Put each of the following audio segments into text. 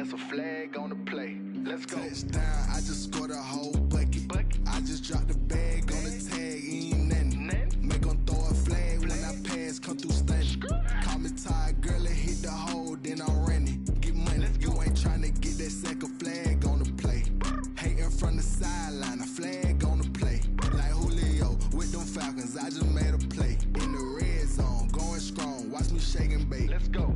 that's a flag on the play. Let's go. Touchdown, I just scored a whole bucket. I just dropped the bag on the tag, ain't nothing. Make 'em throw a flag when I pass, come through stunning. Call me tired, girl, and hit the hole, then I'm running. Get money, you ain't tryna get that second flag on the play. Hating from the sideline, a flag on the play. Like Julio with them Falcons, I just made a play. In the red zone, going strong, watch me shake and bake. Let's go.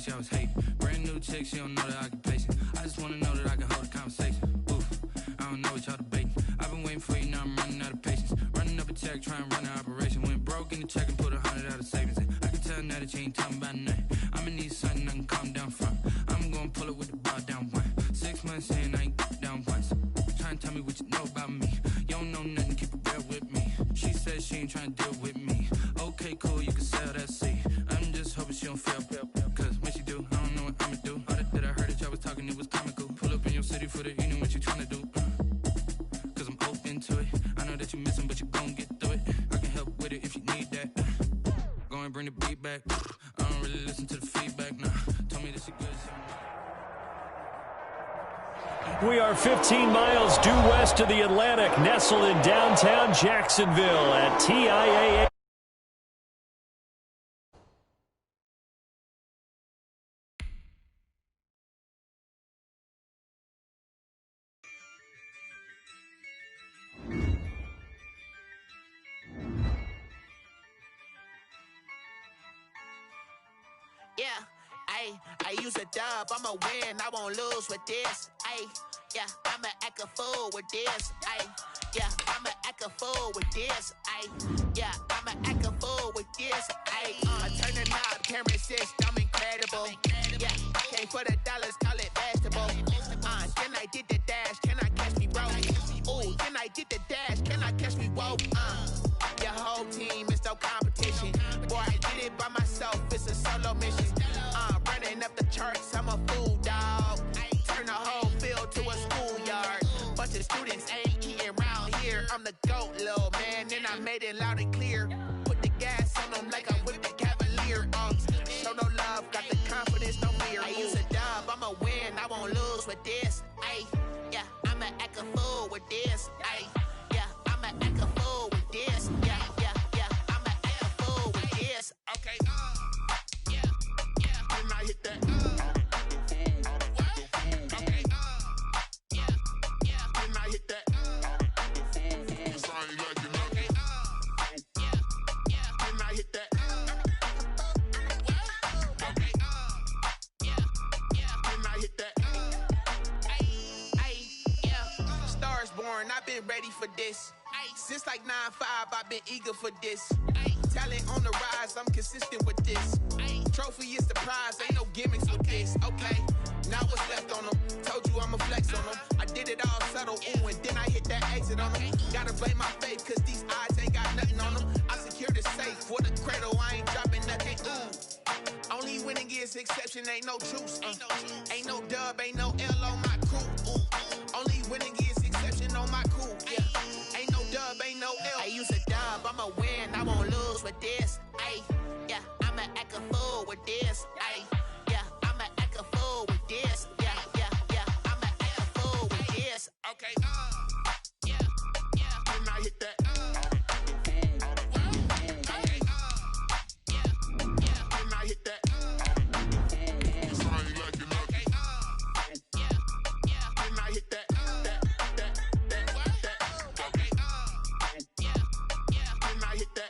I was hating. Brand new chick, she don't know the occupation. I just wanna know that I can hold a conversation. Oof, I don't know what y'all debating. I've been waiting for you, now I'm running out of patience. Running up a check, trying to run an operation. Went broke in the check and put 100 out of savings in. I can tell now that you ain't talking about nothing. I'ma need something I can calm down from. I'm gonna pull it with the bar down one. 6 months in, I ain't down once. Trying to tell me what you know about me. You don't know nothing, keep it real with me. She said she ain't trying to deal with me. Okay, cool, you can sell that seat. I'm just hoping she don't fail. Cause when she do, I don't know what I'ma do. All that I heard that y'all was talking, it was comical. Pull up in your city for the evening, what you tryna do? Cause I'm open to it. I know that you missing, but you gon' get through it. I can help with it if you need that. Go and bring the beat back. I don't really listen to the feedback, nah. Told me that she good. We are 15 miles due west of the Atlantic, nestled in downtown Jacksonville at TIAA. Yeah, I use a dub, I'ma win, I won't lose with this. Yeah, I'ma act a fool with this. Yeah, I'ma act a fool with this. Yeah, I'ma act a fool with this. Turn the knob, camera assist, I'm incredible. Yeah, came for the dollars, call it vegetable. Then I did the dash, can I catch me, bro? Ooh, then I did the dash, can I catch me, whoa? Your whole team is no competition. Boy, I did it by myself, it's a solo mission. Running up the charts, I'm a fool, dog. Turn the whole field to a schoolyard. Bunch of students ain't eating around here. I'm the GOAT, little man, and I made it loud and clear. Put the gas on them like I'm with the Cavalier. Show no love, got the confidence, no fear. I use a dub, I'ma win, I won't lose with this. Yeah, I'ma act a fool with this. Yeah, I'ma act a fool with this. Yeah, I'ma act a fool with this. Okay, yeah, when I hit that. Okay, yeah, when I hit that. When I hit that. Okay, when I hit that. Yeah, stars born, I've been ready for this. Since like 9-5, I've been eager for this. Talent on the rise, I'm consistent with this. Trophy is the prize, ain't no gimmicks with this. Okay, now what's left on them? Told you I'ma flex on them. I did it all subtle, ooh, and then I hit that exit on them. Gotta blame my faith, cause these odds ain't got nothing on them. I secure the safe for the cradle, I ain't dropping nothing, ooh. Only winning is exception, ain't no truce. Ain't no dub, ain't no L on my crew. Only winning is exception on my crew. Yeah, ain't no dub, ain't no L. I use a dub, I'ma win, I won't lose with this. Yeah, I'ma act a fool with this. Yeah, I'ma act a fool with this. Yeah, I'ma act a fool with this. Okay, yeah, when I hit that. Okay, yeah, when I hit that. When I hit that.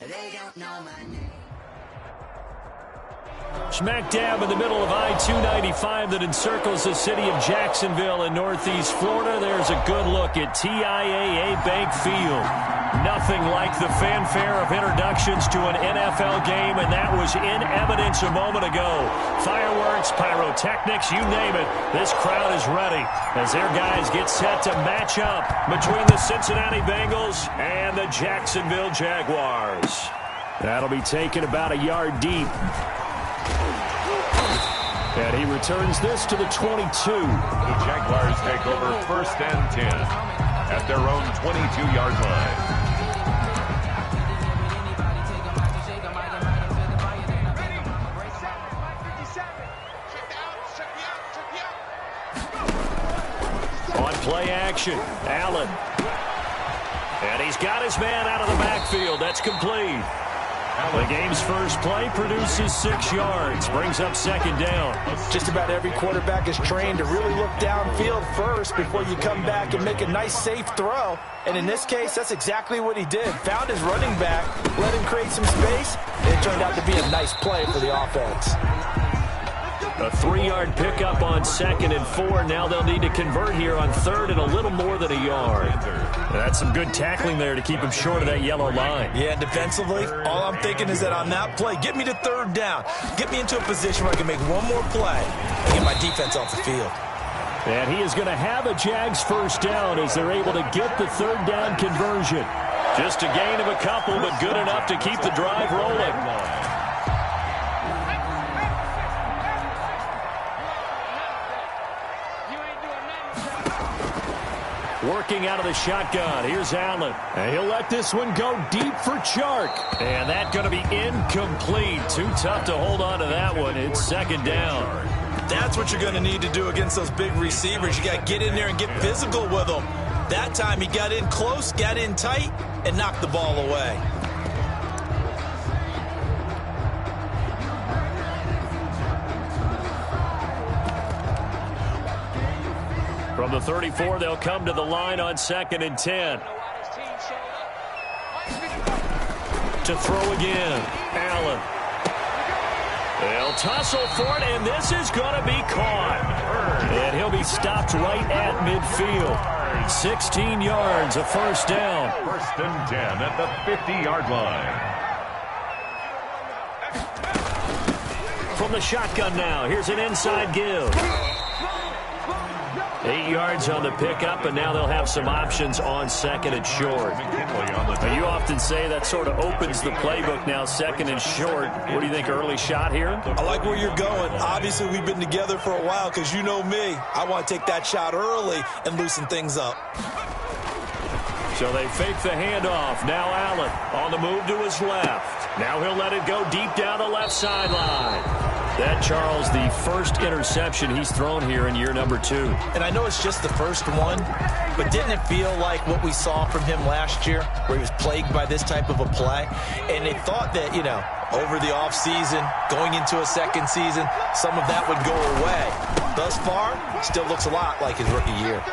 They don't know my name. Smack dab in the middle of I-295 that encircles the city of Jacksonville in northeast Florida. There's a good look at TIAA Bank Field. Nothing like the fanfare of introductions to an NFL game, and that was in evidence a moment ago. Fireworks, pyrotechnics, you name it. This crowd is ready as their guys get set to match up between the Cincinnati Bengals and the Jacksonville Jaguars. That'll be taken about a yard deep. And he returns this to the 22. The Jaguars take over 1st and 10 at their own 22-yard line. On play action, Allen. And he's got his man out of the backfield. That's complete. The game's first play produces 6 yards, brings up 2nd down. Just about every quarterback is trained to really look downfield first before you come back and make a nice, safe throw. And in this case, that's exactly what he did. Found his running back, let him create some space, and it turned out to be a nice play for the offense. A 3-yard pickup on 2nd and 4. Now they'll need to convert here on 3rd and a little more than a yard. That's some good tackling there to keep him short of that yellow line. Yeah, defensively, all I'm thinking is that on that play, get me to 3rd down. Get me into a position where I can make one more play and get my defense off the field. And he is going to have a Jags 1st down as they're able to get the 3rd down conversion. Just a gain of a couple, but good enough to keep the drive rolling. Working out of the shotgun. Here's Allen. And he'll let this one go deep for Chark. And that's going to be incomplete. Too tough to hold on to that one. It's 2nd down. That's what you're going to need to do against those big receivers. You got to get in there and get physical with them. That time he got in close, got in tight, and knocked the ball away. From the 34, they'll come to the line on 2nd and 10. To throw again, Allen. They'll tussle for it, and this is going to be caught. And he'll be stopped right at midfield. 16 yards, a 1st down. 1st and 10 at the 50-yard line. From the shotgun now, here's an inside give. 8 yards on the pickup, and now they'll have some options on 2nd and short. Now, you often say that sort of opens the playbook now, 2nd and short. What do you think, early shot here? I like where you're going. Obviously, we've been together for a while because you know me. I want to take that shot early and loosen things up. So they fake the handoff. Now Allen on the move to his left. Now he'll let it go deep down the left sideline. That, Charles, the first interception he's thrown here in year number 2. And I know it's just the first one, but didn't it feel like what we saw from him last year, where he was plagued by this type of a play? And they thought that, you know, over the offseason, going into a 2nd season, some of that would go away. Thus far, still looks a lot like his rookie year.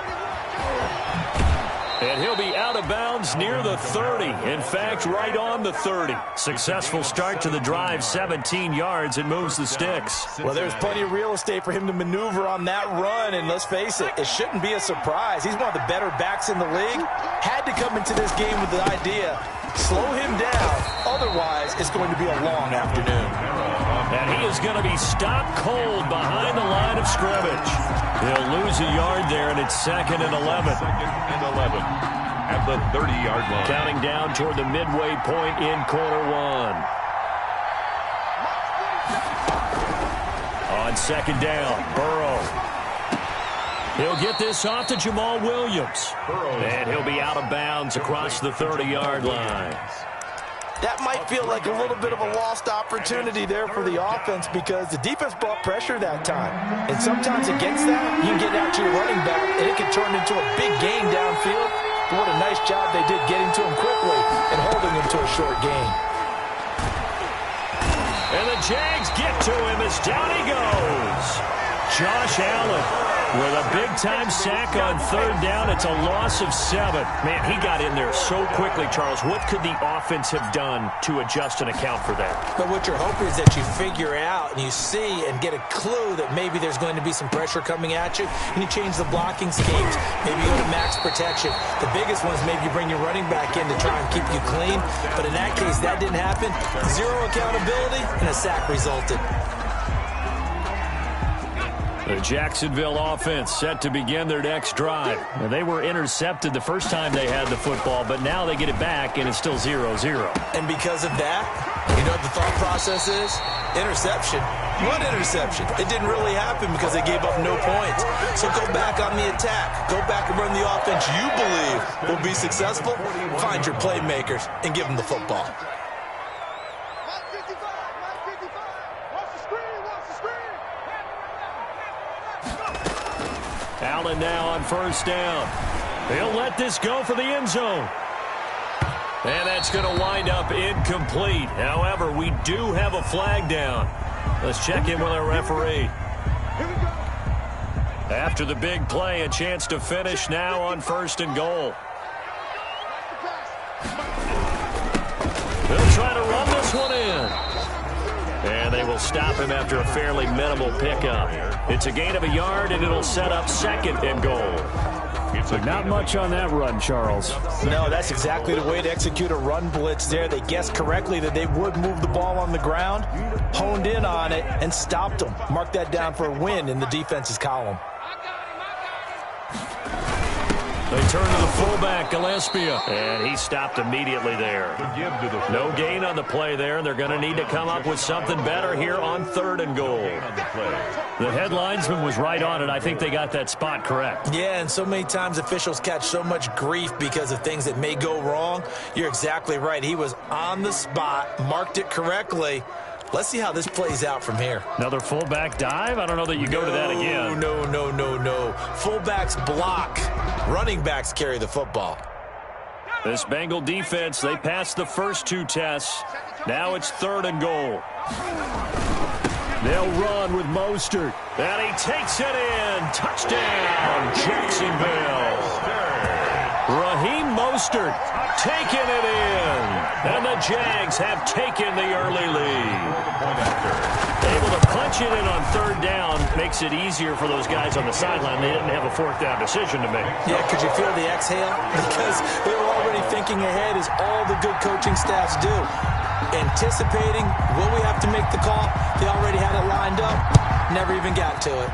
And he'll be out of bounds near the 30. In fact, right on the 30. Successful start to the drive, 17 yards, and moves the sticks. Well, there's plenty of real estate for him to maneuver on that run, and let's face it, it shouldn't be a surprise. He's one of the better backs in the league. Had to come into this game with the idea, slow him down, otherwise it's going to be a long afternoon. And he is going to be stopped cold behind the line of scrimmage. He'll lose a yard there, and it's 2nd and 11. 2nd and 11 at the 30-yard line. Counting down toward the midway point in quarter 1. On 2nd down, Burrow. He'll get this off to Jamal Williams. And he'll be out of bounds across the 30-yard line. That might feel like a little bit of a lost opportunity there for the offense because the defense brought pressure that time. And sometimes against that, you can get out to your running back, and it can turn into a big gain downfield. But what a nice job they did getting to him quickly and holding him to a short gain. And the Jags get to him as down he goes. Josh Allen with a big-time sack on third down. It's a loss of 7. Man, he got in there so quickly, Charles. What could the offense have done to adjust and account for that? But what you're hoping is that you figure out and you see and get a clue that maybe there's going to be some pressure coming at you, and you change the blocking schemes. Maybe you go to max protection. The biggest one is maybe you bring your running back in to try and keep you clean. But in that case, that didn't happen. 0 accountability, and a sack resulted. The Jacksonville offense set to begin their next drive. Now, they were intercepted the first time they had the football, but now they get it back, and it's still 0-0. And because of that, you know what the thought process is? Interception. What interception? It didn't really happen because they gave up no points. So go back on the attack. Go back and run the offense you believe will be successful. Find your playmakers and give them the football. Allen now on first down. He'll let this go for the end zone. And that's going to wind up incomplete. However, we do have a flag down. Let's check in with our referee. After the big play, a chance to finish now on first and goal. They'll try to run this one in. And they will stop him after a fairly minimal pickup. It's a gain of a yard, and it'll set up second and goal. But not much on that run, Charles. No, that's exactly the way to execute a run blitz there. They guessed correctly that they would move the ball on the ground, honed in on it, and stopped them. Mark that down for a win in the defense's column. They turn to the fullback, Gillespie, and he stopped immediately there. No gain on the play there, and they're going to need to come up with something better here on third and goal. The head linesman was right on it. I think they got that spot correct. Yeah, and so many times officials catch so much grief because of things that may go wrong. You're exactly right. He was on the spot, marked it correctly. Let's see how this plays out from here. Another fullback dive? I don't know that you go to that again. No. Fullbacks block. Running backs carry the football. This Bengal defense, they passed the first 2 tests. Now it's third and goal. They'll run with Mostert. And he takes it in. Touchdown, Jacksonville. Raheem Mostert taking it in. And the Jags have taken the early lead. Able to punch it in on third down makes it easier for those guys on the sideline. They didn't have a fourth down decision to make. Yeah, could you feel the exhale? Because they were already thinking ahead, as all the good coaching staffs do. Anticipating, will we have to make the call? They already had it lined up. Never even got to it.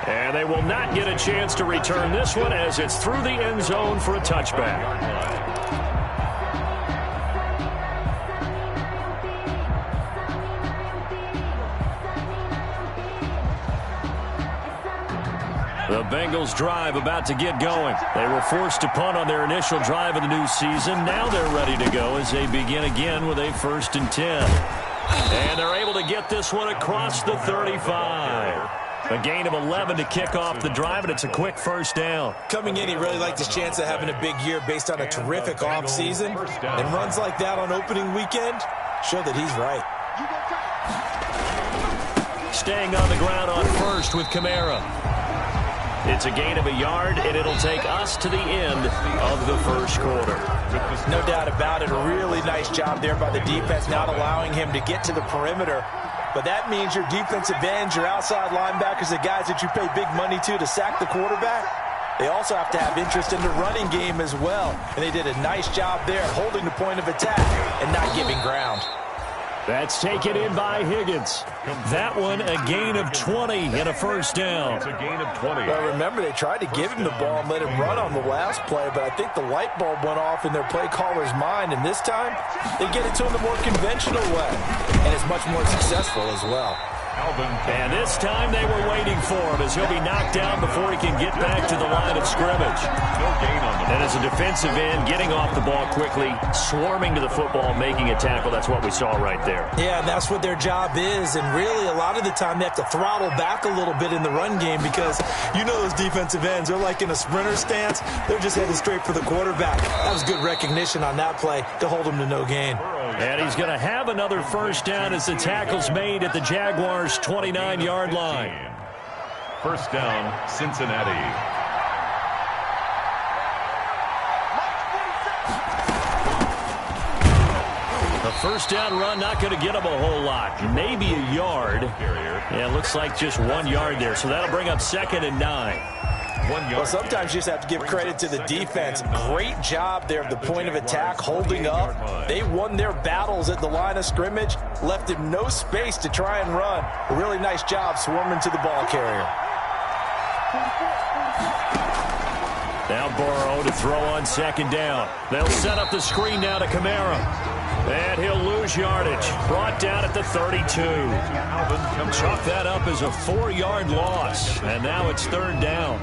And they will not get a chance to return this one as it's through the end zone for a touchback. The Bengals drive about to get going. They were forced to punt on their initial drive of the new season. Now they're ready to go as they begin again with a 1st and 10. And they're able to get this one across the 35. A gain of 11 to kick off the drive, and it's a quick first down. Coming in, he really liked his chance of having a big year based on a terrific offseason. And runs like that on opening weekend show that he's right. Staying on the ground on first with Kamara. It's a gain of a yard, and it'll take us to the end of the first quarter. No doubt about it. A really nice job there by the defense, not allowing him to get to the perimeter. But that means your defensive ends, your outside linebackers, the guys that you pay big money to sack the quarterback, they also have to have interest in the running game as well. And they did a nice job there holding the point of attack and not giving ground. That's taken in by Higgins. That one, a gain of 20 and a first down. It's a gain of 20. Well, remember, they tried to give him the ball and let him run on the last play, but I think the light bulb went off in their play caller's mind, and this time they get it to him the more conventional way, and it's much more successful as well. And this time they were waiting for him as he'll be knocked down before he can get back to the line of scrimmage. And as a defensive end, getting off the ball quickly, swarming to the football, making a tackle, that's what we saw right there. Yeah, that's what their job is, and really a lot of the time they have to throttle back a little bit in the run game because you know those defensive ends, they're like in a sprinter stance. They're just headed straight for the quarterback. That was good recognition on that play to hold him to no gain. And he's going to have another first down as the tackle's made at the Jaguars' 29-yard line. First down, Cincinnati. The first down run not going to get him a whole lot. Maybe a yard. Yeah, it looks like just 1 yard there. So that'll bring up 2nd and 9. Well, sometimes you just have to give credit to the defense. Great job there at the point of attack, holding up. They won their battles at the line of scrimmage, left him no space to try and run. A really nice job swarming to the ball carrier. Now Burrow to throw on 2nd down. They'll set up the screen now to Kamara. And he'll lose yardage. Brought down at the 32. Chalk that up as a 4-yard loss. And now it's 3rd down.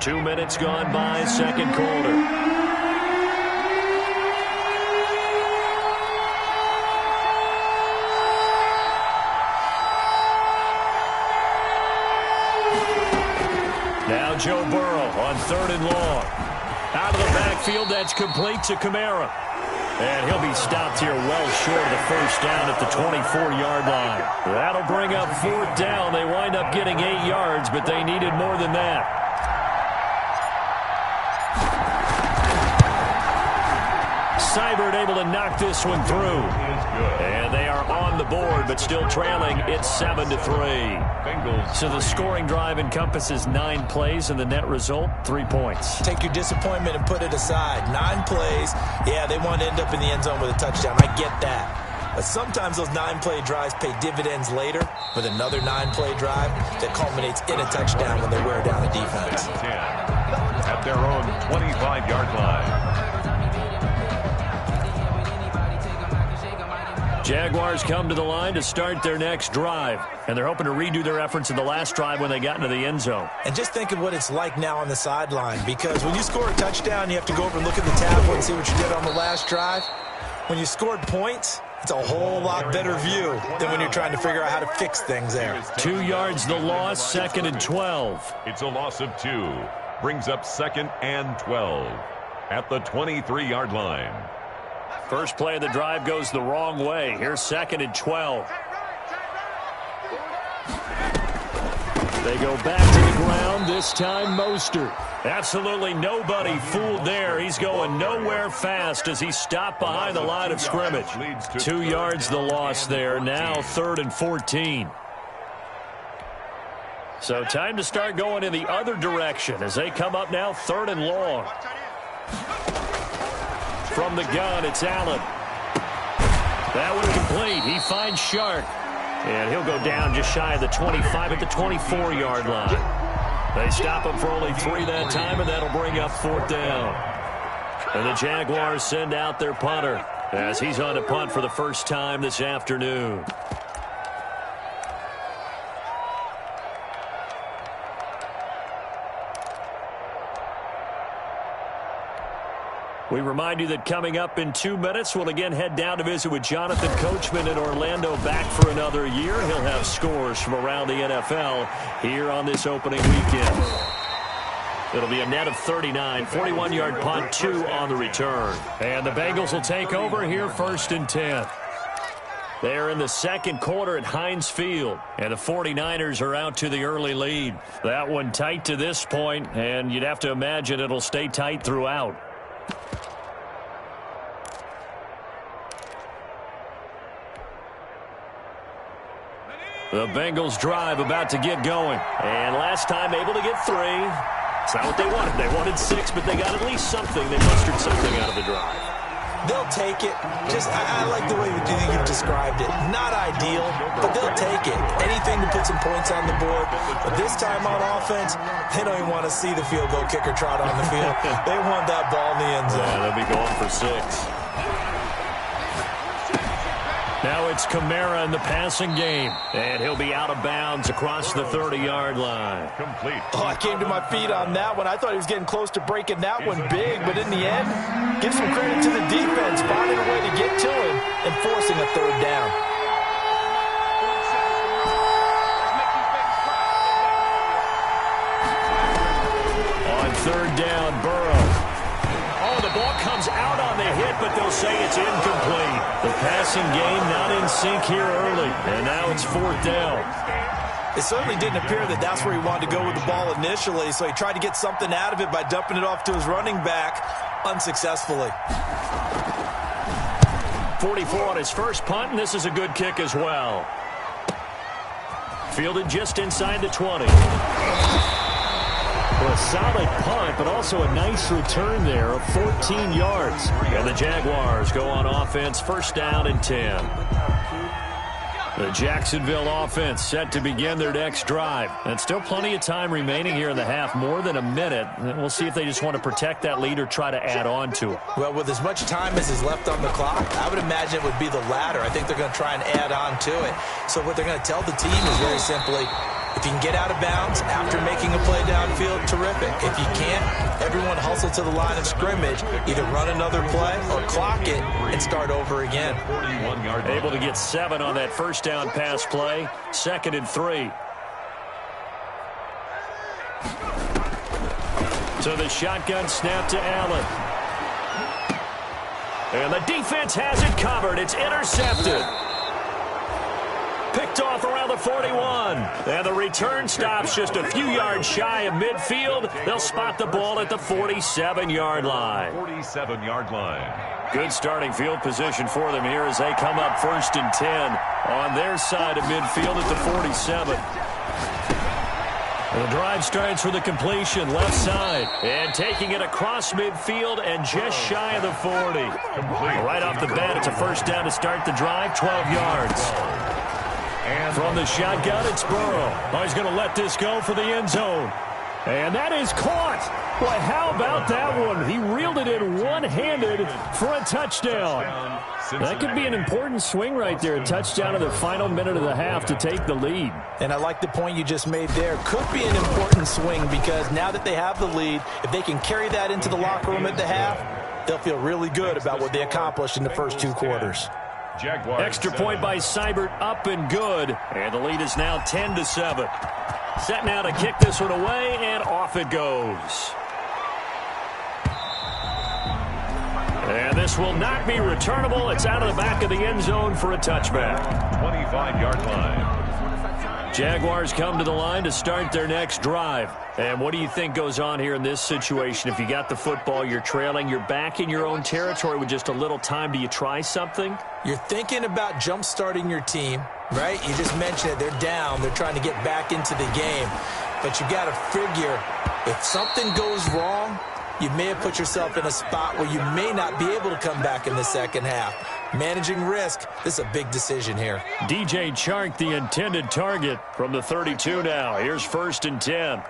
2 minutes gone by, 2nd quarter. Now Joe Burrow on 3rd and long. Out of the backfield, that's complete to Kamara. And he'll be stopped here well short of the first down at the 24-yard line. That'll bring up 4th down. They wind up getting 8 yards, but they needed more than that. Seibert able to knock this one through. And they are on the board, but still trailing. It's 7-3. So the scoring drive encompasses 9 plays, and the net result, 3 points. Take your disappointment and put it aside. 9 plays. Yeah, they want to end up in the end zone with a touchdown. I get that. But sometimes those 9-play drives pay dividends later with another 9-play drive that culminates in a touchdown when they wear down a defense. At their own 25-yard line. Jaguars come to the line to start their next drive, and they're hoping to redo their efforts in the last drive when they got into the end zone. And just think of what it's like now on the sideline, because when you score a touchdown, you have to go over and look at the tablet and see what you did on the last drive. When you scored points, it's a whole lot better view than when you're trying to figure out how to fix things there. 2 yards the loss, 2nd and 12. It's a loss of 2. Brings up 2nd and 12 at the 23-yard line. First play of the drive goes the wrong way. Here's 2nd and 12. They go back to the ground, this time Mostert. Absolutely nobody fooled there. He's going nowhere fast as he stopped behind the line of scrimmage. 2 yards the loss there. Now 3rd and 14. So time to start going in the other direction as they come up now 3rd and long. From the gun, it's Allen. That one complete. He finds Shark. And he'll go down just shy of the 25 at the 24-yard line. They stop him for only 3 that time, and that'll bring up 4th down. And the Jaguars send out their punter as he's on to punt for the first time this afternoon. We remind you that coming up in 2 minutes, we'll again head down to visit with Jonathan Coachman in Orlando, back for another year. He'll have scores from around the NFL here on this opening weekend. It'll be a net of 39, 41-yard punt, 2 on the return. And the Bengals will take over here 1st and 10. They're in the 2nd quarter at Heinz Field, and the 49ers are out to the early lead. That one tight to this point, and you'd have to imagine it'll stay tight throughout. The Bengals drive about to get going. And last time able to get 3. It's not what they wanted. They wanted 6, but they got at least something. They mustered something out of the drive. They'll take it. I like the way you've described it. Not ideal, but they'll take it. Anything to put some points on the board. But this time on offense, they don't even want to see the field goal kicker trot on the field. They want that ball in the end zone. Yeah, they'll be going for 6. Now it's Kamara in the passing game. And he'll be out of bounds across the 30-yard line. Complete. Oh, I came to my feet on that one. I thought he was getting close to breaking that one big. But in the end, give some credit to the defense, finding a way to get to him and forcing a 3rd down. On 3rd down, Burrow. Oh, the ball comes but they'll say it's incomplete. The passing game not in sync here early, and now it's 4th down. It certainly didn't appear that that's where he wanted to go with the ball initially, so he tried to get something out of it by dumping it off to his running back unsuccessfully. 44 on his first punt, and this is a good kick as well. Fielded just inside the 20. Well, a solid punt, but also a nice return there of 14 yards. And the Jaguars go on offense, 1st down and 10. The Jacksonville offense set to begin their next drive. And still plenty of time remaining here in the half, more than a minute. We'll see if they just want to protect that lead or try to add on to it. Well, with as much time as is left on the clock, I would imagine it would be the latter. I think they're going to try and add on to it. So what they're going to tell the team is very simply, if you can get out of bounds after making a play downfield, terrific. If you can't, everyone hustle to the line of scrimmage, either run another play or clock it and start over again. Able to get 7 on that 1st down pass play. 2nd and 3. So the shotgun snap to Allen. And the defense has it covered. It's intercepted. Picked off around the 41. And the return stops just a few yards shy of midfield. They'll spot the ball at the 47-yard line. 47-yard line. Good starting field position for them here as they come up 1st and 10 on their side of midfield at the 47. The drive starts with a completion left side. And taking it across midfield and just shy of the 40. Right off the bat, it's a 1st down to start the drive, 12 yards. From the shotgun, it's Burrow. Oh, he's going to let this go for the end zone. And that is caught. Boy, how about that one? He reeled it in one-handed for a touchdown. That could be an important swing right there. A touchdown in the final minute of the half to take the lead. And I like the point you just made there. Could be an important swing because now that they have the lead, if they can carry that into the locker room at the half, they'll feel really good about what they accomplished in the first 2 quarters. Jaguars Extra point by Seibert, up and good. And the lead is now 10-7. Set now to kick this one away, and off it goes. And this will not be returnable. It's out of the back of the end zone for a touchback. 25-yard line. Jaguars come to the line to start their next drive. And what do you think goes on here in this situation? If you got the football, you're trailing, you're back in your own territory with just a little time. Do you try something? You're thinking about jump-starting your team, right? You just mentioned it. They're down. They're trying to get back into the game. But you got to figure, if something goes wrong, you may have put yourself in a spot where you may not be able to come back in the second half. Managing risk, this is a big decision here. DJ Chark, the intended target from the 32 now. Here's 1st and 10.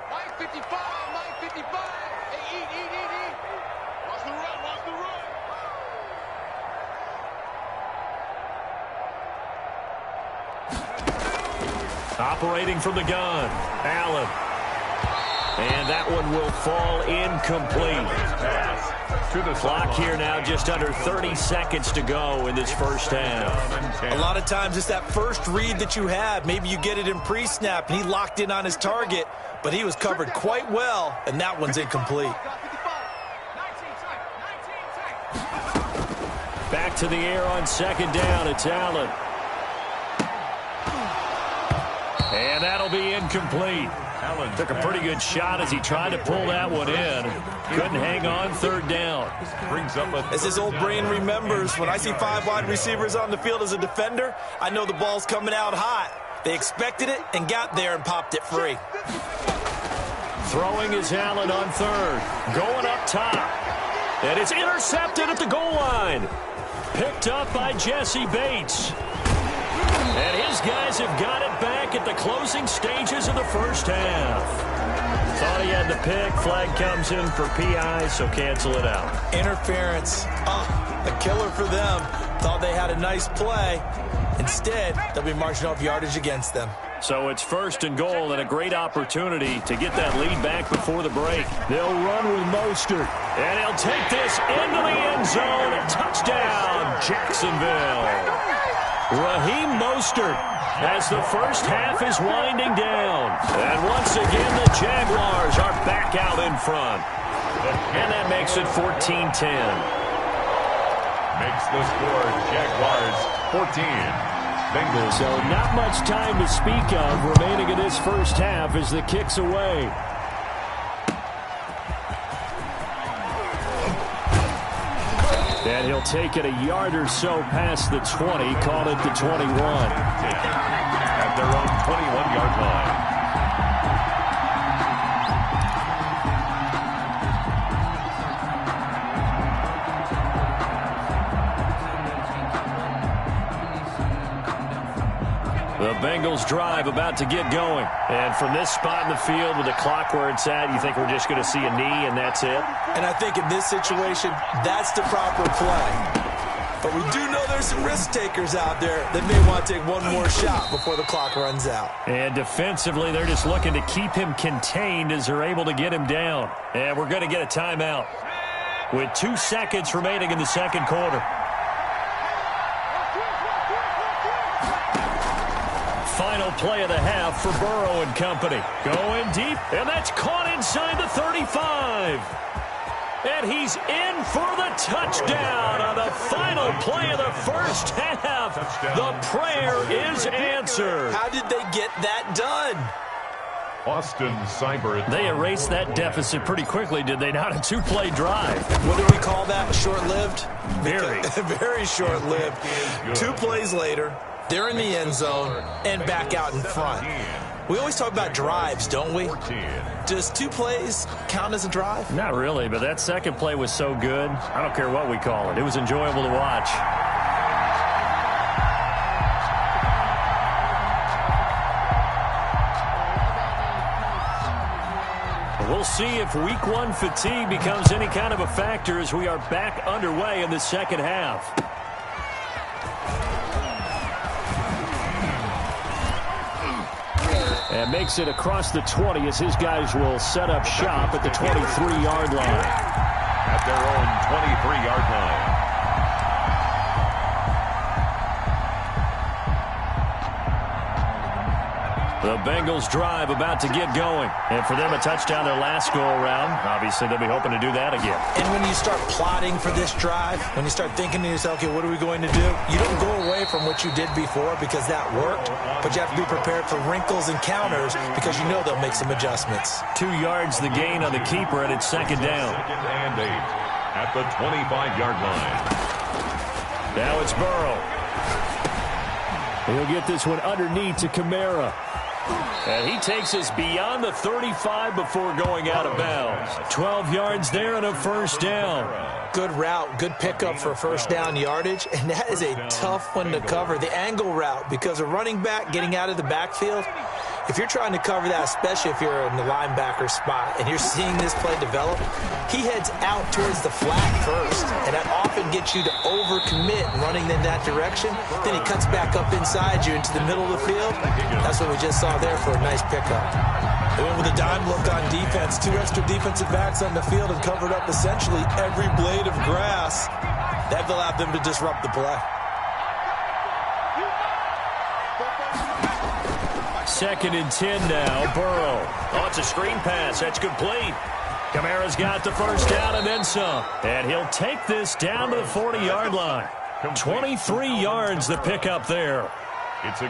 Operating from the gun, Allen. And that one will fall incomplete. The clock here now just under 30 seconds to go in this first half. A lot of times it's that first read that you have. Maybe you get it in pre-snap, and he locked in on his target, but he was covered quite well, and that one's incomplete. Back to the air on 2nd down. It's Allen. And that'll be incomplete. Allen took a pretty good shot as he tried to pull that one in. Couldn't hang on 3rd down. As his old brain remembers, when I see 5 wide receivers on the field as a defender, I know the ball's coming out hot. They expected it and got there and popped it free. Throwing is Allen on 3rd. Going up top. And it's intercepted at the goal line. Picked up by Jesse Bates. And his guys have got it back at the closing stages of the first half. Thought he had the pick. Flag comes in for PI, so cancel it out. Interference. A killer for them. Thought they had a nice play. Instead, they'll be marching off yardage against them. So it's 1st and goal and a great opportunity to get that lead back before the break. They'll run with Mostert. And he'll take this into the end zone. Touchdown, Jacksonville. Raheem Mostert as the first half is winding down. And once again, the Jaguars are back out in front. And that makes it 14-10. Makes the score Jaguars 14. Bengals. So not much time to speak of remaining in this first half as the kick's away. And he'll take it a yard or so past the 20, call it the 21. At their own 21-yard line. The Bengals drive about to get going. And from this spot in the field with the clock where it's at, you think we're just going to see a knee and that's it? And I think in this situation, that's the proper play. But we do know there's some risk takers out there that may want to take one more shot before the clock runs out. And defensively, they're just looking to keep him contained as they're able to get him down. And we're going to get a timeout with 2 seconds remaining in the second quarter. Final play of the half for Burrow and company. Going deep, and that's caught inside the 35. And he's in for the touchdown on the final play of the first half. The prayer is answered. How did they get that done? Austin Seibert. They erased that deficit pretty quickly, did they not? A 2-play drive. What do we call that? Short-lived? Very. Very short-lived. 2 plays later, they're in the end zone and back out in front. We always talk about drives, don't we? Does 2 plays count as a drive? Not really, but that second play was so good. I don't care what we call it. It was enjoyable to watch. We'll see if week 1 fatigue becomes any kind of a factor as we are back underway in the second half. And makes it across the 20 as his guys will set up shop at the 23-yard line. At their own 23-yard line. The Bengals drive about to get going. And for them, a touchdown their last go-around. Obviously, they'll be hoping to do that again. And when you start plotting for this drive, when you start thinking to yourself, okay, what are we going to do? You don't go away from what you did before because that worked, but you have to be prepared for wrinkles and counters because you know they'll make some adjustments. 2 yards the gain on the keeper, and it's second down. Second and 8 at the 25-yard line. Now it's Burrow. He'll get this one underneath to Kamara. And he takes us beyond the 35 before going out of bounds. 12 yards there and a first down. Good route, good pickup for first down yardage, and that is a tough one to cover. The angle route, because a running back getting out of the backfield, if you're trying to cover that, especially if you're in the linebacker spot and you're seeing this play develop, he heads out towards the flat first, and that often gets you to overcommit running in that direction. Then he cuts back up inside you into the middle of the field. That's what we just saw there for a nice pickup. They went with a dime look on defense. 2 extra defensive backs on the field and covered up essentially every blade of grass. That allowed them to disrupt the play. Second and 10 now, Burrow. Oh, it's a screen pass. That's complete. Kamara's got the first down and then some. And he'll take this down to the 40-yard line. 23 yards the pickup there.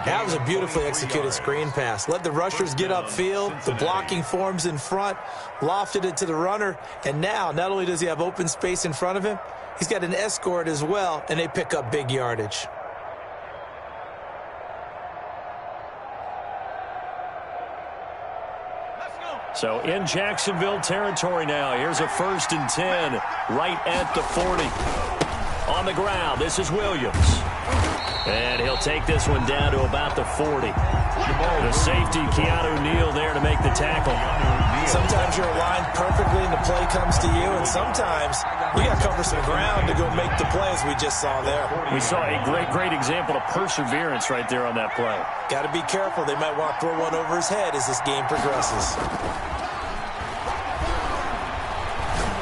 That was a beautifully executed screen pass. Let the rushers get upfield. The blocking forms in front. Lofted it to the runner. And now, not only does he have open space in front of him, he's got an escort as well, and they pick up big yardage. So in Jacksonville territory now. Here's a first and 10 right at the 40. On the ground, this is Williams. And he'll take this one down to about the 40. The safety, Keanu Neal, there to make the tackle. Sometimes you're aligned perfectly and the play comes to you, and sometimes you got to cover some ground to go make the play, as we just saw there. We saw a great example of perseverance right there on that play. Got to be careful. They might want to throw one over his head as this game progresses.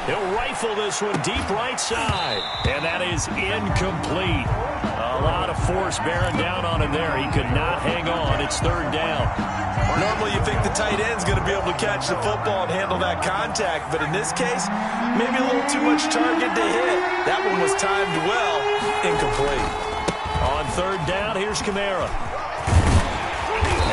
He'll rifle this one deep right side, and that is incomplete. A lot of force bearing down on him there. He could not hang on. It's third down. Normally you think the tight end's going to be able to catch the football and handle that contact, but in this case, maybe a little too much target to hit. That one was timed well, Incomplete. On third down, here's Kamara.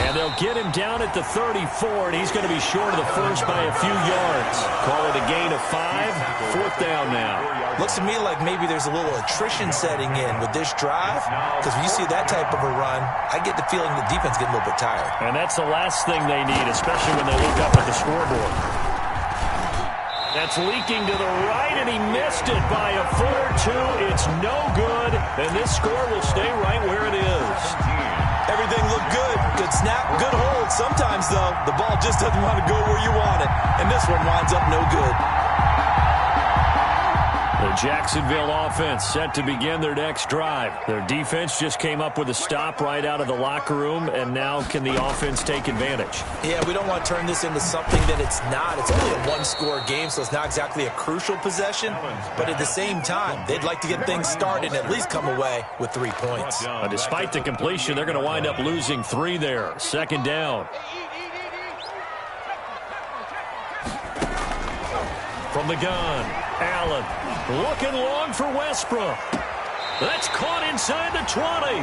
And they'll get him down at the 34, and he's going to be short of the first by a few yards. Call it a gain of 5. Fourth down now. Looks to me like maybe there's a little attrition setting in with this drive, because when you see that type of a run, I get the feeling the defense getting a little bit tired. And that's the last thing they need, especially when they look up at the scoreboard. That's leaking to the right, and he missed it by a foot or two. It's no good, and this score will stay right where it is. Everything looked good. Good snap, good hold. Sometimes, though, the ball just doesn't want to go where you want it, and this one winds up no good. The Jacksonville offense set to begin their next drive. Their defense just came up with a stop right out of the locker room, and now can the offense take advantage? Yeah, we don't want to turn this into something that it's not. It's only a one-score game, so it's not exactly a crucial possession. But at the same time, they'd like to get things started and at least come away with 3 points. Despite the completion, they're going to wind up losing 3 there. Second down. From the gun, Allen looking long for Westbrook. That's caught inside the 20.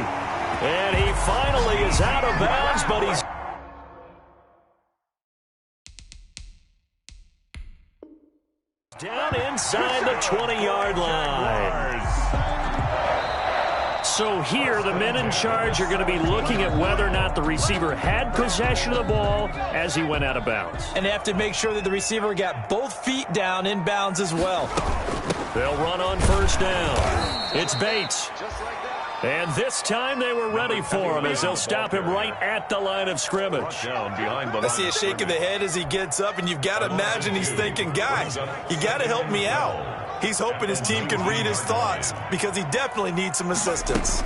And he finally is out of bounds, but he's down inside the 20-yard line. So here, the men in charge are going to be looking at whether or not the receiver had possession of the ball as he went out of bounds. And they have to make sure that the receiver got both feet down in bounds as well. They'll run on first down. It's Bates. And this time they were ready for him as they'll stop him right at the line of scrimmage. I see a shake of the head as he gets up, and you've got to imagine he's thinking, guys, you got to help me out. He's hoping his team can read his thoughts because he definitely needs some assistance.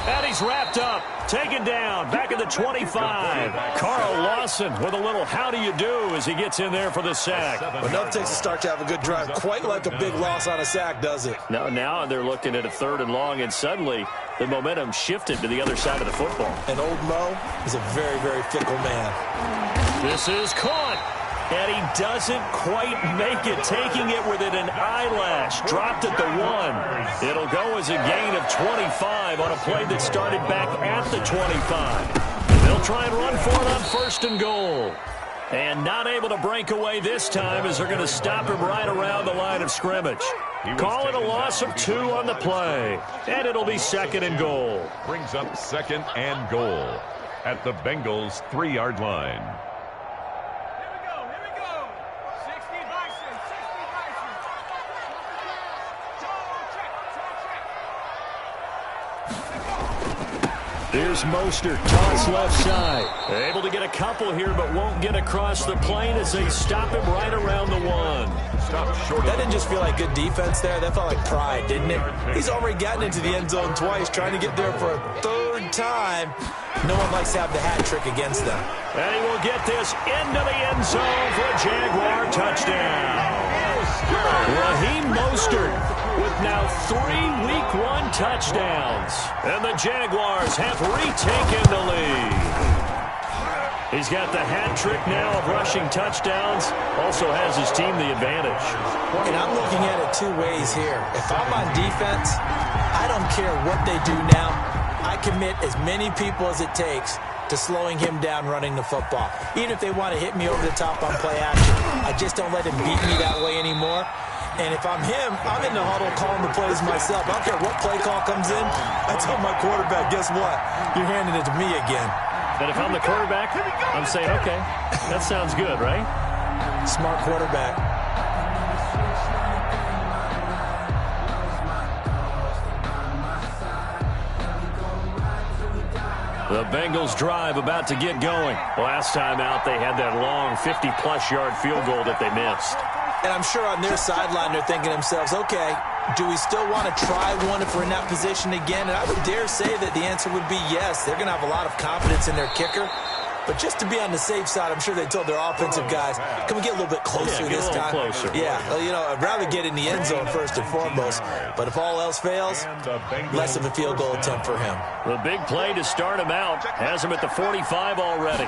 And he's wrapped up, taken down, back at the 25. Carl Lawson with a little how do you do as he gets in there for the sack. But nothing takes a start to have a good drive, quite like a big loss on a sack, does it? Now they're looking at a 3rd and long, and suddenly the momentum shifted to the other side of the football. And old Mo is a very, very fickle man. This is caught, and he doesn't quite make it, taking it within an eyelash. Dropped at the 1. It'll go as a gain of 25 on a play that started back at the 25. They'll try and run for it on 1st and goal. And not able to break away this time as they're going to stop him right around the line of scrimmage. Call it a loss of 2 on the play. And it'll be 2nd and goal. Brings up 2nd and goal at the Bengals' 3-yard line. Here's Mostert, toss left side. Able to get a couple here, but won't get across the plane as they stop him right around the 1. That didn't just feel like good defense there. That felt like pride, didn't it? He's already gotten into the end zone twice, trying to get there for a 3rd time. No one likes to have the hat trick against them. And he will get this into the end zone for a Jaguar touchdown. Raheem Mostert with now 3 Week 1 touchdowns. And the Jaguars have retaken the lead. He's got the hat trick now of rushing touchdowns. Also has his team the advantage. And I'm looking at it 2 ways here. If I'm on defense, I don't care what they do now. I commit as many people as it takes to slowing him down running the football. Even if they want to hit me over the top on play action, I just don't let him beat me that way anymore. And if I'm him, I'm in the huddle calling the plays myself. I don't care what play call comes in. I tell my quarterback, guess what? You're handing it to me again. And if I'm the quarterback, I'm saying, okay, that sounds good, right? Smart quarterback. The Bengals drive about to get going. Last time out, they had that long 50-plus yard field goal that they missed. And I'm sure on their sideline they're thinking to themselves, okay, do we still want to try one if we're in that position again? And I would dare say that the answer would be yes. They're going to have a lot of confidence in their kicker. But just to be on the safe side, I'm sure they told their offensive guys, can we get a little bit closer this time? Closer. Yeah, well, you know, I'd rather get in the end zone first and foremost. But if all else fails, less of a field goal attempt for him. The big play to start him out has him at the 45 already.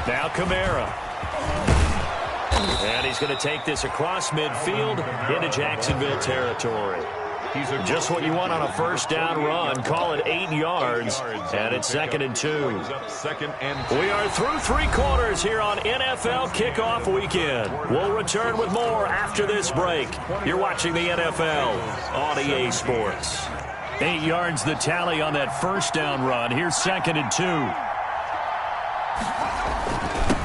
Now Kamara. And he's going to take this across midfield into Jacksonville territory. Just what you want on a first down run. Call it 8 yards, and it's 2nd and 2. We are through 3 quarters here on NFL Kickoff Weekend. We'll return with more after this break. You're watching the NFL on EA Sports. 8 yards the tally on that first down run. Here's 2nd and 2.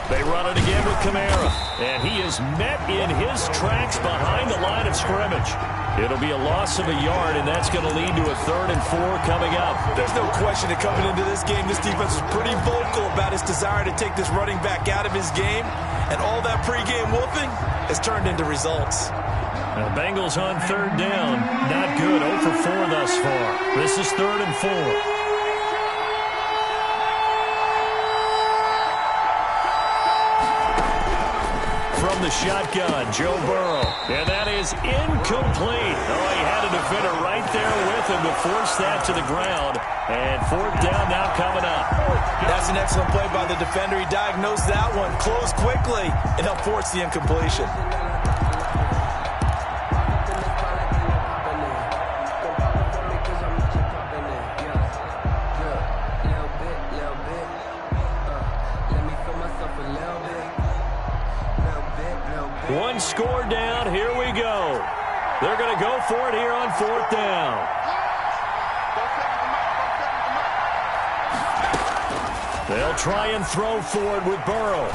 They run it again with Kamara, and he is met in his tracks behind the line of scrimmage. It'll be a loss of a yard, and that's going to lead to a 3rd and 4 coming up. There's no question that coming into this game, this defense was pretty vocal about his desire to take this running back out of his game, and all that pregame whooping has turned into results. The Bengals on 3rd down. Not good. 0 for 4 thus far. This is 3rd and 4. From the shotgun, Joe Burrow. And that is incomplete. Oh, he had a defender right there with him to force that to the ground. And 4th down now coming up. That's an excellent play by the defender. He diagnosed that one, closed quickly, and helped force the incompletion. One score down. Here we go. They're going to go for it here on 4th down. They'll try and throw for it with Burrow.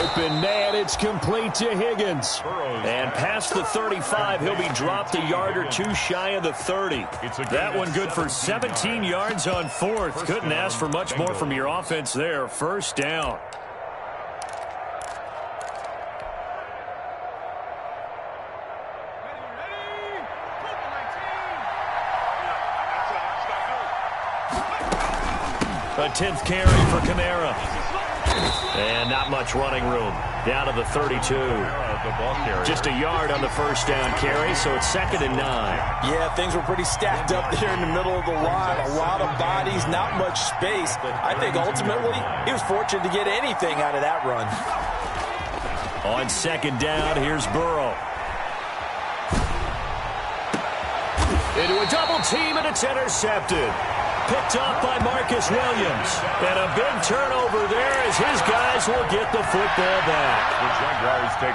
Open man, it's complete to Higgins. And past the 35, he'll be dropped a yard or 2 shy of the 30. That one good for 17 yards on 4th. Couldn't ask for much more from your offense there. 1st down. A 10th carry for Kamara. And not much running room. Down to the 32. Just a yard on the first down carry, so it's 2nd and 9. Yeah, things were pretty stacked up there in the middle of the line. A lot of bodies, not much space. I think ultimately he was fortunate to get anything out of that run. On 2nd down, here's Burrow. Into a double team, and it's intercepted. Picked off by Marcus Williams. And a big turnover there as his guys will get the football back.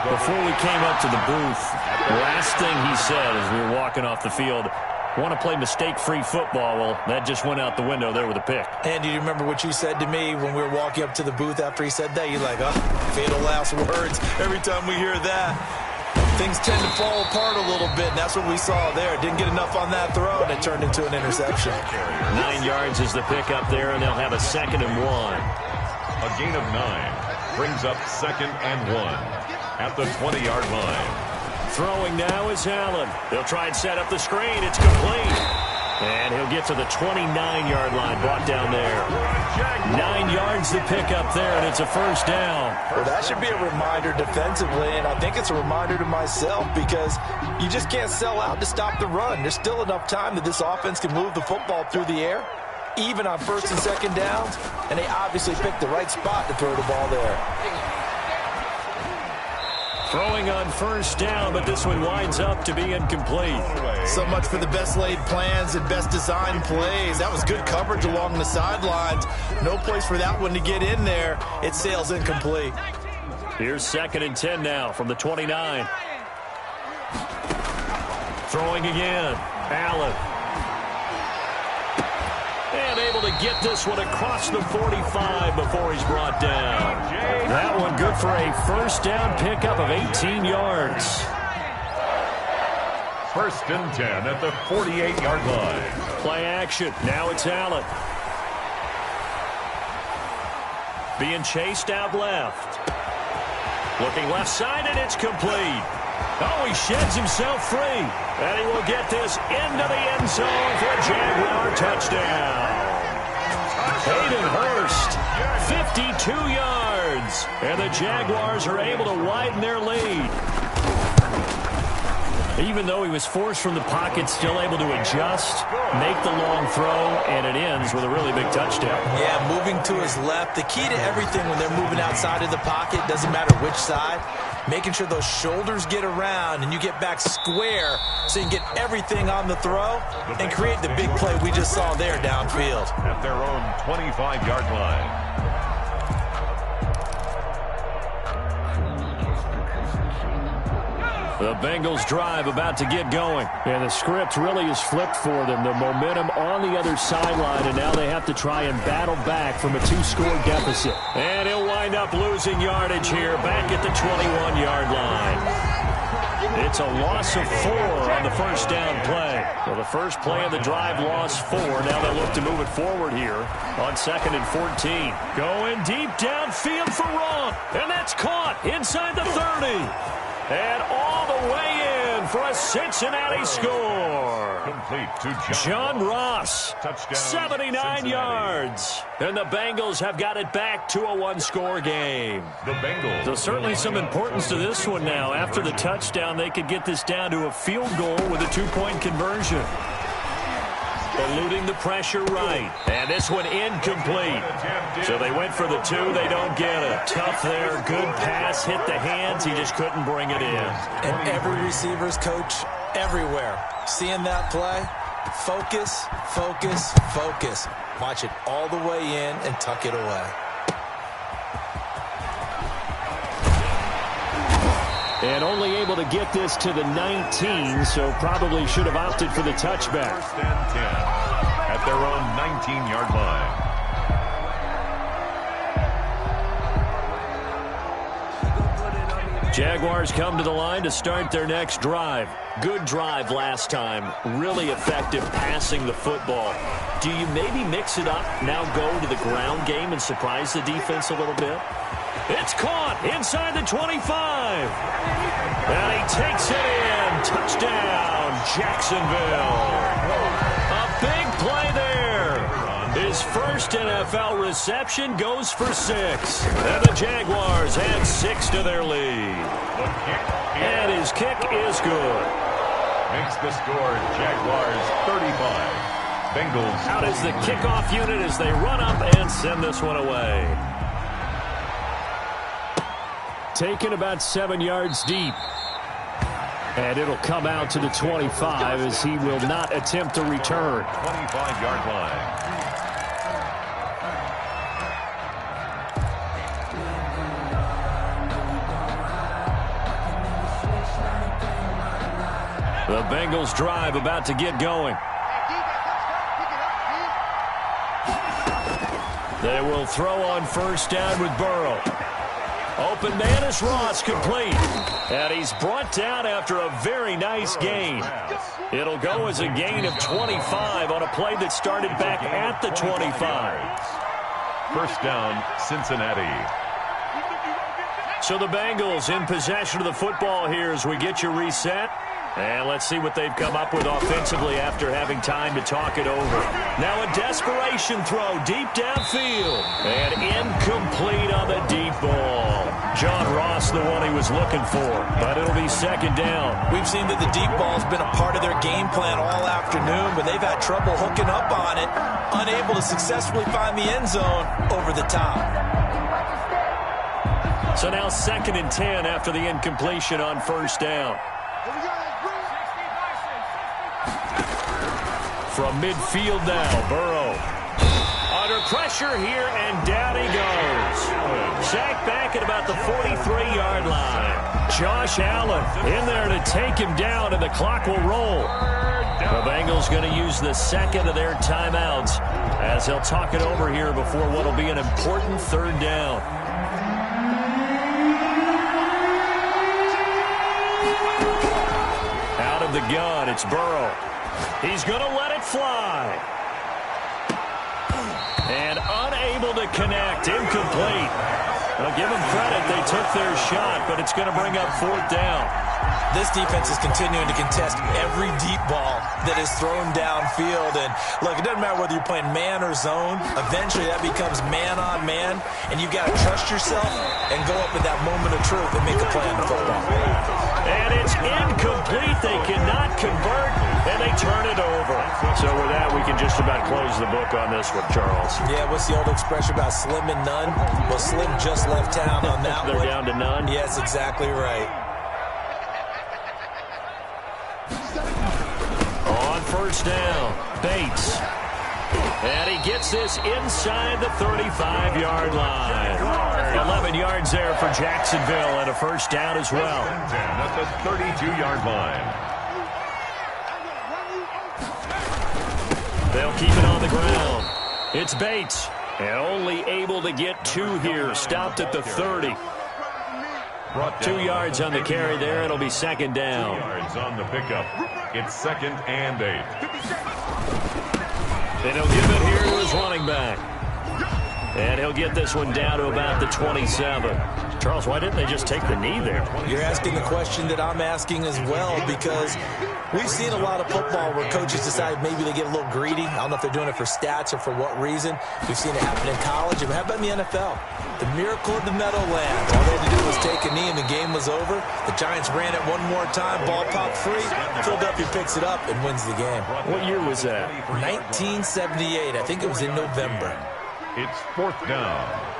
Before we came up to the booth, the last thing he said as we were walking off the field, want to play mistake-free football. Well, that just went out the window there with a pick. And do you remember what you said to me when we were walking up to the booth after he said that? You're like, oh, fatal last words. Every time we hear that, things tend to fall apart a little bit, and that's what we saw there. Didn't get enough on that throw, and it turned into an interception. 9 yards is the pickup there, and they'll have a 2nd and 1. A gain of 9 brings up 2nd and 1 at the 20-yard line. Throwing now is Allen. They'll try and set up the screen. It's complete. And he'll get to the 29-yard line, brought down there. 9 yards to pick up there, and it's a 1st down. Well, that should be a reminder defensively, and I think it's a reminder to myself because you just can't sell out to stop the run. There's still enough time that this offense can move the football through the air, even on 1st and 2nd downs, and they obviously picked the right spot to throw the ball there. Throwing on 1st down, but this one winds up to be incomplete. So much for the best laid plans and best designed plays. That was good coverage along the sidelines. No place for that one to get in there. It sails incomplete. Here's 2nd and 10 now from the 29. Throwing again. Allen. And able to get this one across the 45 before he's brought down. That one good for a 1st down pickup of 18 yards. 1st and 10 at the 48-yard line. Play action. Now it's Allen. Being chased out left. Looking left side, and it's complete. Oh, he sheds himself free. And he will get this into the end zone for a Jaguar touchdown. Hayden Hurst, 52 yards. And the Jaguars are able to widen their lead. Even though he was forced from the pocket, still able to adjust, make the long throw, and it ends with a really big touchdown. Yeah, moving to his left. The key to everything when they're moving outside of the pocket, doesn't matter which side, making sure those shoulders get around and you get back square so you can get everything on the throw and create the big play we just saw there downfield. At their own 25-yard line. The Bengals drive about to get going. And the script really is flipped for them. The momentum on the other sideline, and now they have to try and battle back from a 2-score deficit. And he'll wind up losing yardage here back at the 21-yard line. It's a loss of 4 on the first down play. Well, the first play of the drive lost 4. Now they look to move it forward here on 2nd and 14. Going deep downfield for Ron. And that's caught inside the 30. And all the way in for a Cincinnati score. Complete to John Ross. Touchdown, 79 yards. And the Bengals have got it back to a 1-score game. The Bengals. So certainly some importance to this one now. After the touchdown, they could get this down to a field goal with a 2-point conversion. Eluding the pressure right. And this one incomplete. So they went for the 2. They don't get it. Tough there. Good pass. Hit the hands. He just couldn't bring it in. And every receiver's coach everywhere. Seeing that play, focus, focus, focus. Watch it all the way in and tuck it away. And only able to get this to the 19, so probably should have opted for the touchback. 1st and 10 at their own 19-yard line. Jaguars come to the line to start their next drive. Good drive last time. Really effective passing the football. Do you maybe mix it up, now go to the ground game and surprise the defense a little bit? It's caught inside the 25. And he takes it in. Touchdown, Jacksonville. A big play there. His first NFL reception goes for 6. And the Jaguars add 6 to their lead. And his kick is good. Makes the score Jaguars 35. Bengals. Out is the kickoff unit as they run up and send this one away. Taken about 7 yards deep. And it'll come out to the 25 as he will not attempt to return. 25-yard line. The Bengals drive about to get going. They will throw on 1st down with Burrow. Open man is Ross, complete. And he's brought down after a very nice gain. It'll go as a gain of 25 on a play that started back at the 25. 1st down, Cincinnati. So the Bengals in possession of the football here as we get you reset. And let's see what they've come up with offensively after having time to talk it over. Now a desperation throw deep downfield. And incomplete on the deep ball. John Ross, the one he was looking for. But it'll be 2nd down. We've seen that the deep ball's been a part of their game plan all afternoon, but they've had trouble hooking up on it. Unable to successfully find the end zone over the top. So now 2nd and 10 after the incompletion on 1st down. From midfield now, Burrow. Under pressure here, and down he goes. Sacked back at about the 43-yard line. Josh Allen in there to take him down, and the clock will roll. The Bengals going to use the 2nd of their timeouts as they'll talk it over here before what will be an important 3rd down. Out of the gun, it's Burrow. He's going to let it fly. And unable to connect. Incomplete. Well, give them credit. They took their shot, but it's going to bring up 4th down. This defense is continuing to contest every deep ball that is thrown downfield. And, look, it doesn't matter whether you're playing man or zone. Eventually that becomes man-on-man, and you've got to trust yourself and go up at that moment of truth and make a play on the football. And it's incomplete but they cannot convert, and they turn it over. So with that, we can just about close the book on this one, Charles. Yeah, what's the old expression about slim and none? Well, Slim just left town on that They're down to none? Yes, exactly right. On first down, Bates. And he gets this inside the 35-yard line. 11 yards there for Jacksonville and a first down as well. At the 32-yard line. They'll keep it on the ground. It's Bates. And only able to get 2 here. Stopped at the 30. 2 yards on the carry there. It'll be second down. 2 yards on the pickup. It's 2nd and 8. And he'll give it here to his running back. And he'll get this one down to about the 27. Charles, why didn't they just take the knee there? You're asking the question that I'm asking as well, because we've seen a lot of football where coaches decide maybe they get a little greedy. I don't know if they're doing it for stats or for what reason. We've seen it happen in college. And how about in the NFL? The miracle of the Meadowlands. All they had to do was take a knee and the game was over. The Giants ran it one more time. Ball popped free. Philadelphia picks it up and wins the game. What year was that? 1978. I think it was in November. It's 4th down.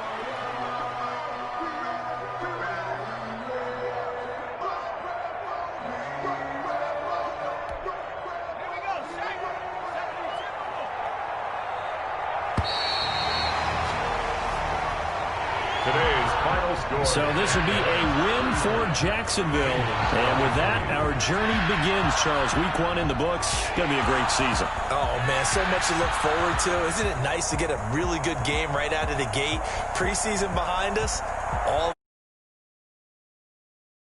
So this will be a win for Jacksonville. And with that, our journey begins, Charles. Week 1 in the books. Going to be a great season. Oh, man, so much to look forward to. Isn't it nice to get a really good game right out of the gate? Preseason behind us. All